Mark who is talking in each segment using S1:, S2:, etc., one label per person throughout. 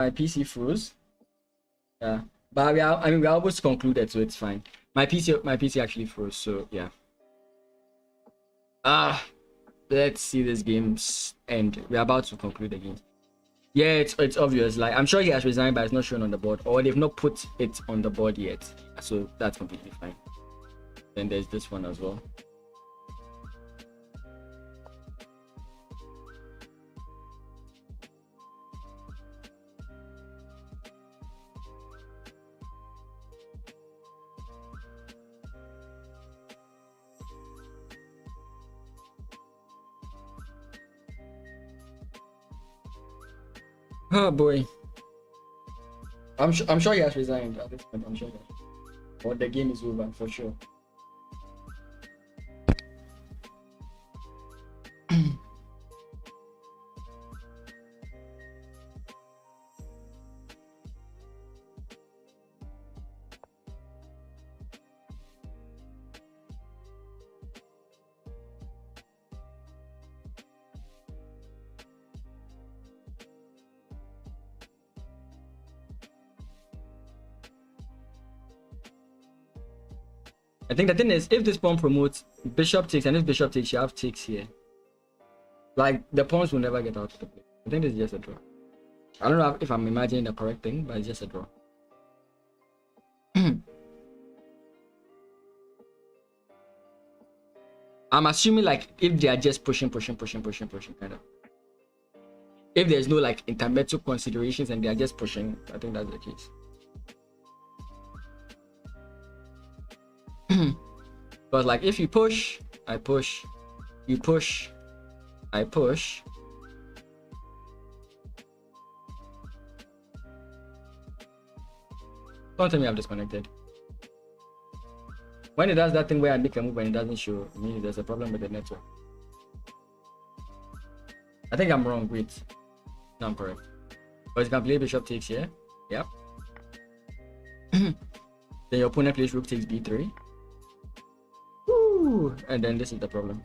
S1: My PC froze. Yeah, but we're almost concluded, so it's fine. My PC actually froze, so yeah. Let's see this game's end. We're about to conclude the game. Yeah, it's obvious. Like, I'm sure he has resigned, but it's not shown on the board, or they've not put it on the board yet. So that's completely fine. Then there's this one as well. Oh boy. I'm sure he has resigned at this point. I'm sure. Or the game is over for sure. I think the thing is, if this pawn promotes, bishop takes, and if bishop takes, you have takes here. Like, the pawns will never get out of the play. I think this is just a draw. I don't know if I'm imagining the correct thing, but it's just a draw. I'm assuming, like, if they are just pushing, kind of. If there's no, like, intermezzo considerations and they are just pushing, I think that's the case. But like, if you push, I push, you push, I push. Don't tell me I'm disconnected. When it does that thing where I make a move and it doesn't show, I mean, there's a problem with the network. I think I'm wrong. Wait, no, I'm correct. But you can play bishop takes here. Yep. Then your opponent plays rook takes b3. Woo! And then this is the problem.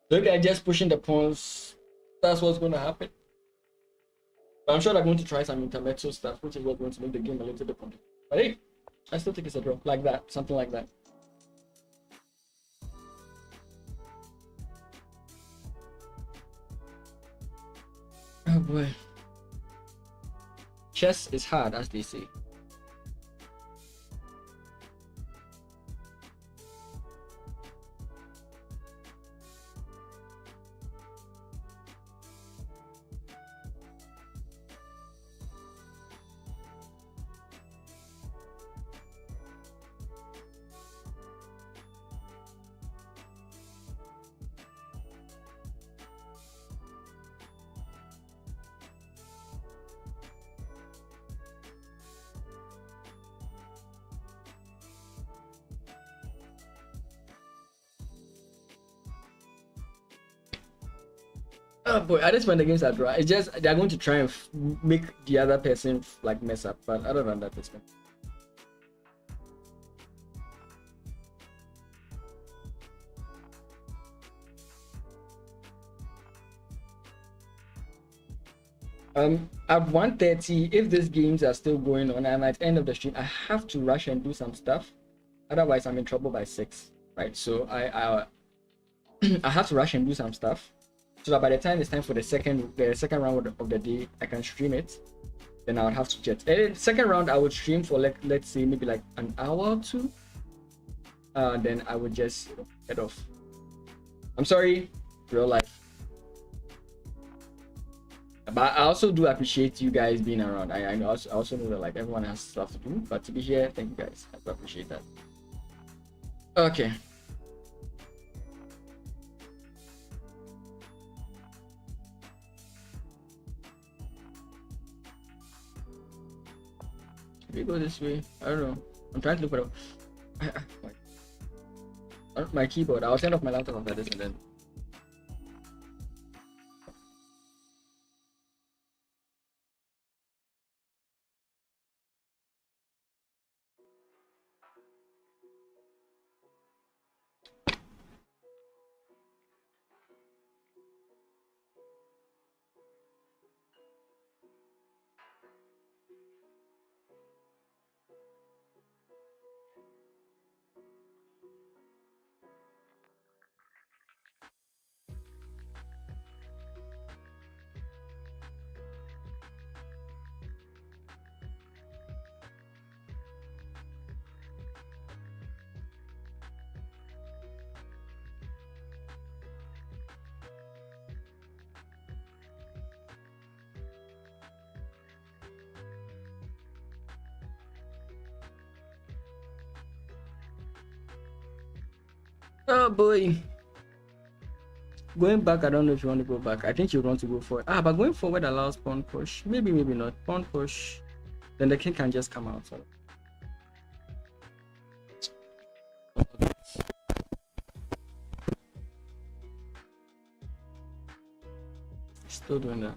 S1: So if they're just pushing the pawns, that's what's going to happen. But I'm sure they're going to try some intermezzo stuff, which is what's going to make the game a little bit complicated. But hey, I still think it's a draw, like that, something like that. Oh boy. Chess is hard, as they say. Oh boy, at this point the games are draw. It's just they're going to try and make the other person like mess up, but other than that, it's fine. At 1:30, if these games are still going on and at the end of the stream, I have to rush and do some stuff. Otherwise, I'm in trouble by 6, right? So I have to rush and do some stuff. So that by the time it's time for the second round of the day, I can stream it. Then I would have to jet. And then second round, I would stream for let's say maybe like an hour or 2. Then I would just head off. I'm sorry, real life. But I also do appreciate you guys being around. I also know that like everyone has stuff to do, but to be here, thank you guys. I do appreciate that. Okay. We go this way. I don't know. I'm trying to look for My keyboard. I'll turn off my laptop after this and then. Oh boy. Going back, I don't know if you want to go back. I think you want to go forward. But going forward allows pawn push. Maybe not. Pawn push. Then the king can just come out. So. Still doing that.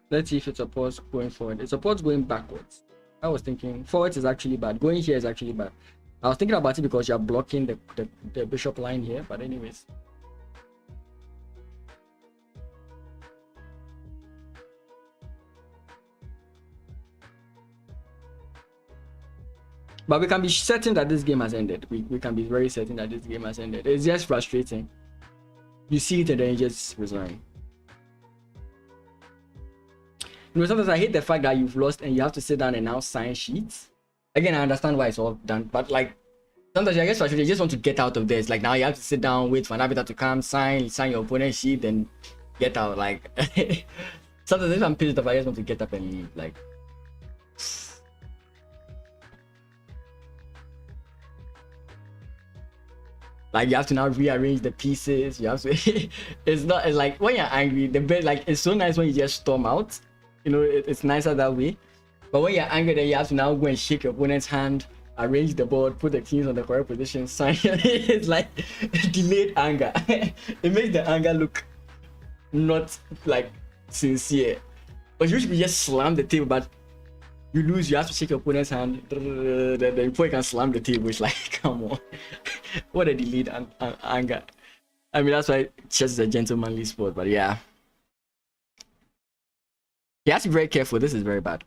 S1: Let's see if it supports going forward. It supports going backwards. I was thinking forward is actually bad. Going here is actually bad. I was thinking about it because you're blocking the bishop line here. But anyways. But we can be certain that this game has ended. We can be very certain that this game has ended. It's just frustrating. You see it and then you just resign. You know, sometimes I hate the fact that you've lost and you have to sit down and now sign sheets. Again, I understand why it's all done, but like sometimes I get frustrated. You just want to get out of this. Like now you have to sit down, wait for an arbiter to come, sign your opponent's sheet, then get out. Like sometimes if I'm pissed off, I just want to get up and leave. Like you have to now rearrange the pieces. You have to. It's like when you're angry, the best like it's so nice when you just storm out. You know, it's nicer that way. But when you're angry, then you have to now go and shake your opponent's hand, arrange the board, put the keys on the correct position, sign. It's like delayed anger. It makes the anger look not like sincere. But you should just slam the table, but you lose, you have to shake your opponent's hand. Then before you can slam the table, it's like, come on. What a delayed anger. I mean, that's why chess is a gentlemanly sport, but yeah. He has to be very careful. This is very bad.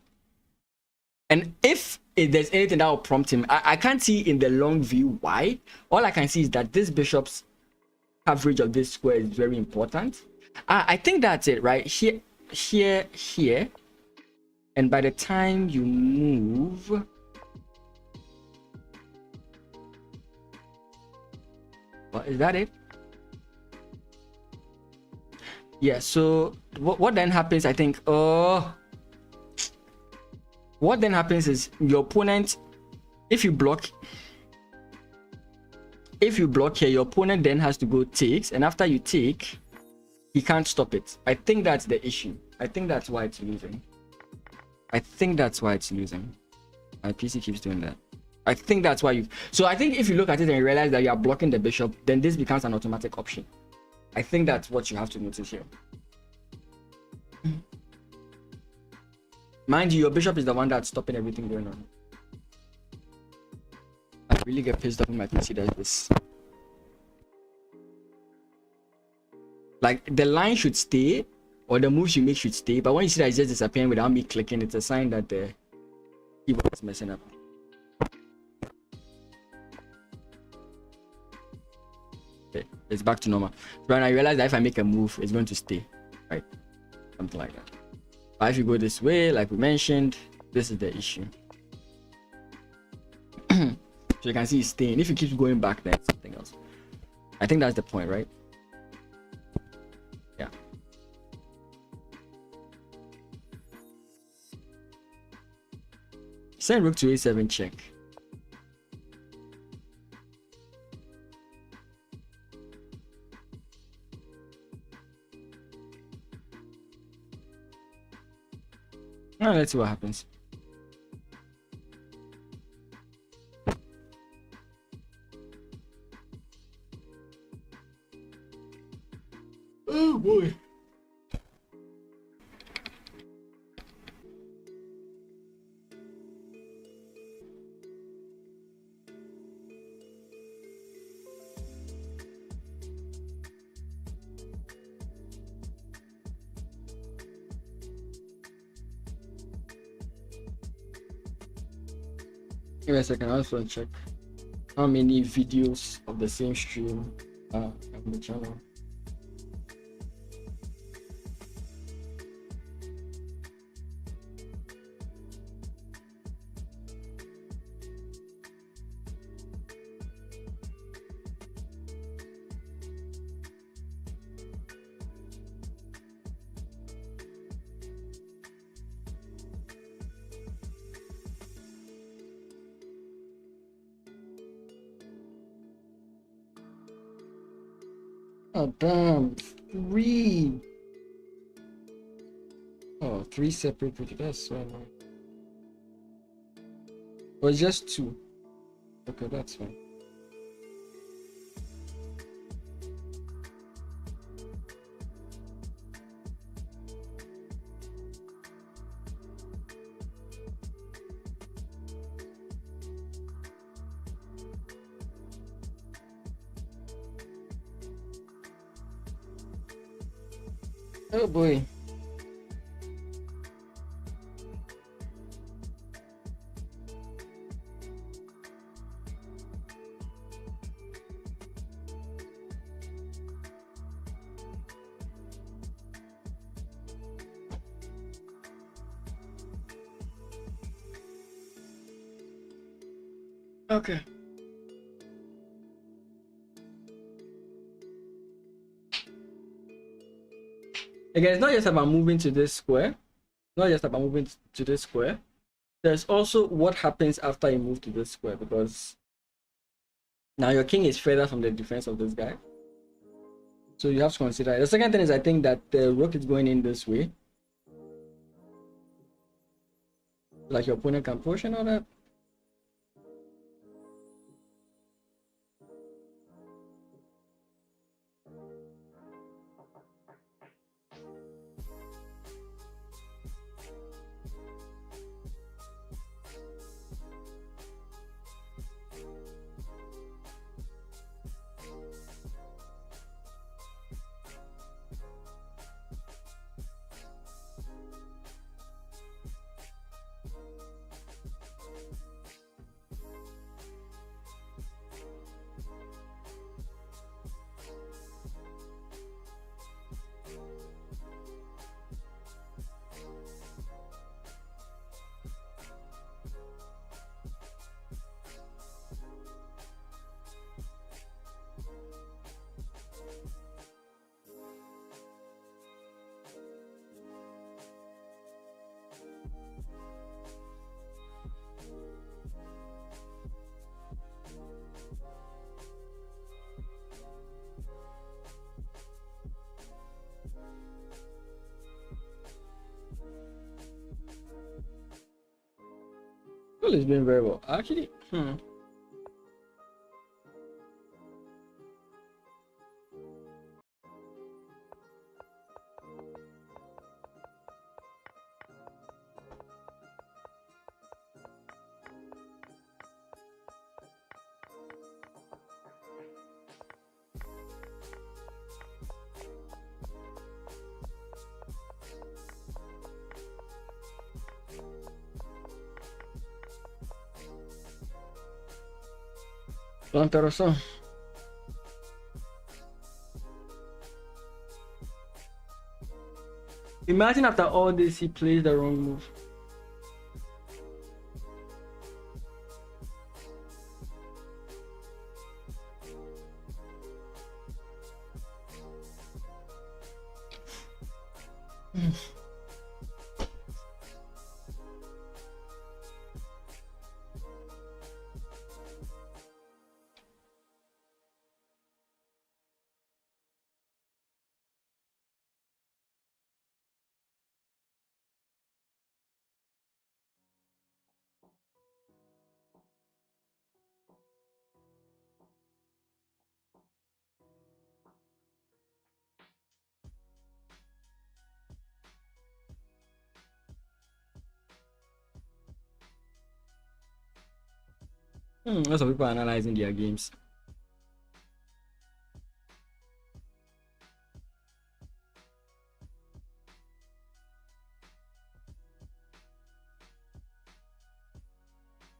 S1: And if there's anything that will prompt him, I can't see in the long view why. All I can see is that this bishop's coverage of this square is very important. I think that's it, right? Here. And by the time you move... Well, is that it? Yeah, so what then happens, I think, what then happens is your opponent, if you block here, your opponent then has to go takes, and after you take, he can't stop it. I think that's the issue. I think that's why it's losing. My PC keeps doing that. I think that's why so I think if you look at it and you realize that you are blocking the bishop, then this becomes an automatic option. I think that's what you have to notice here. Mind you, your bishop is the one that's stopping everything going on. I really get pissed off when my PC does this. Like, the line should stay, or the moves you make should stay, but when you see that it's just disappearing without me clicking, it's a sign that the keyboard is messing up. Okay, it's back to normal. Right now, I realize that if I make a move, it's going to stay, right? Something like that. But if you go this way, like we mentioned, this is the issue. So you can see it's staying. If you keep going back, then it's something else. I think that's the point, right? Yeah. Send rook to a7 check. Now let's see what happens. Oh boy. Give me a second, I just want to check how many videos of the same stream on the channel. Oh damn, three. Oh, three separate videos. That's so annoying. Or it's just two. Okay, that's fine. Oh boy. Okay. Again, it's not just about moving to this square. Not just about moving to this square. There's also what happens after you move to this square, because now your king is further from the defense of this guy. So you have to consider it. The second thing is, I think that the rook is going in this way. Like your opponent can push and all that. Well, it's been very well. Actually, Interesting. Imagine after all this, he plays the wrong move. Lots of people are analyzing their games.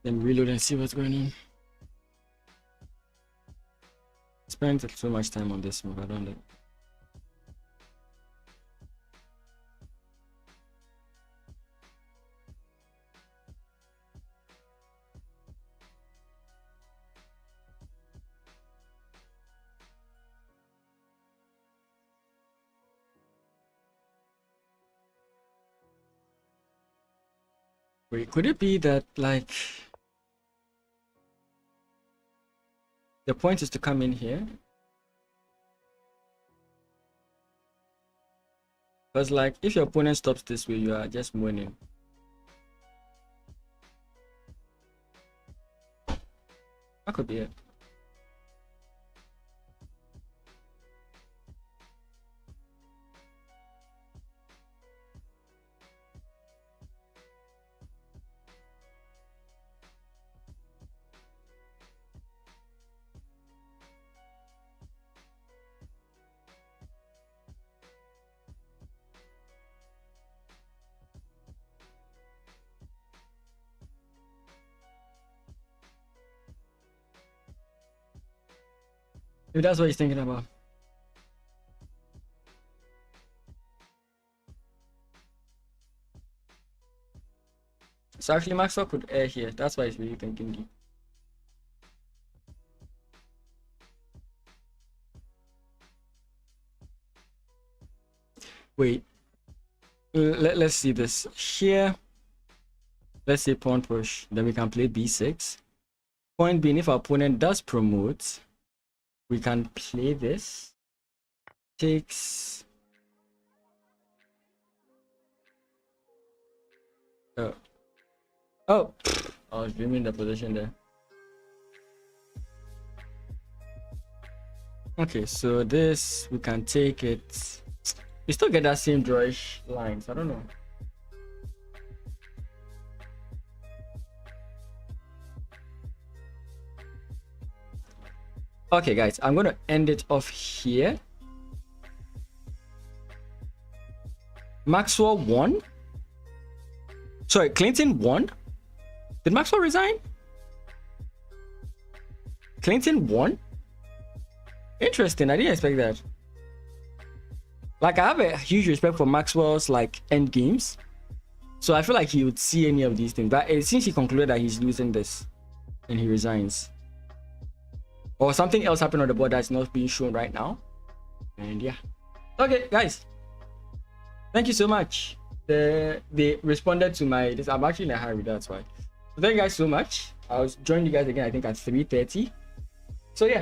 S1: Let me reload and see what's going on. Spent so much time on this move. I don't know. Wait, could it be that like the point is to come in here? Because like if your opponent stops this way, you are just winning. That could be it. If that's what he's thinking about. So actually Maxwell could air here. That's why he's really thinking deep. Wait. Let's see this. Here. Let's say pawn push. Then we can play b6. Point being, if our opponent does promote, we can play this. Takes. Oh, I was dreaming the position there. Okay, so this we can take it. We still get that same drawish lines. I don't know. Okay, guys, I'm gonna end it off here. Maxwell won. Sorry, Clinton won. Did Maxwell resign? Clinton won? Interesting. I didn't expect that. Like, I have a huge respect for Maxwell's like end games, so I feel like he would see any of these things. But it seems he concluded that he's losing this, and he resigns, or something else happened on the board that's not being shown right now. And yeah, okay, guys, thank you so much. They responded to my this. I'm actually in a hurry, that's why. So thank you guys so much. I'll join you guys again, I think at 3:30. So yeah,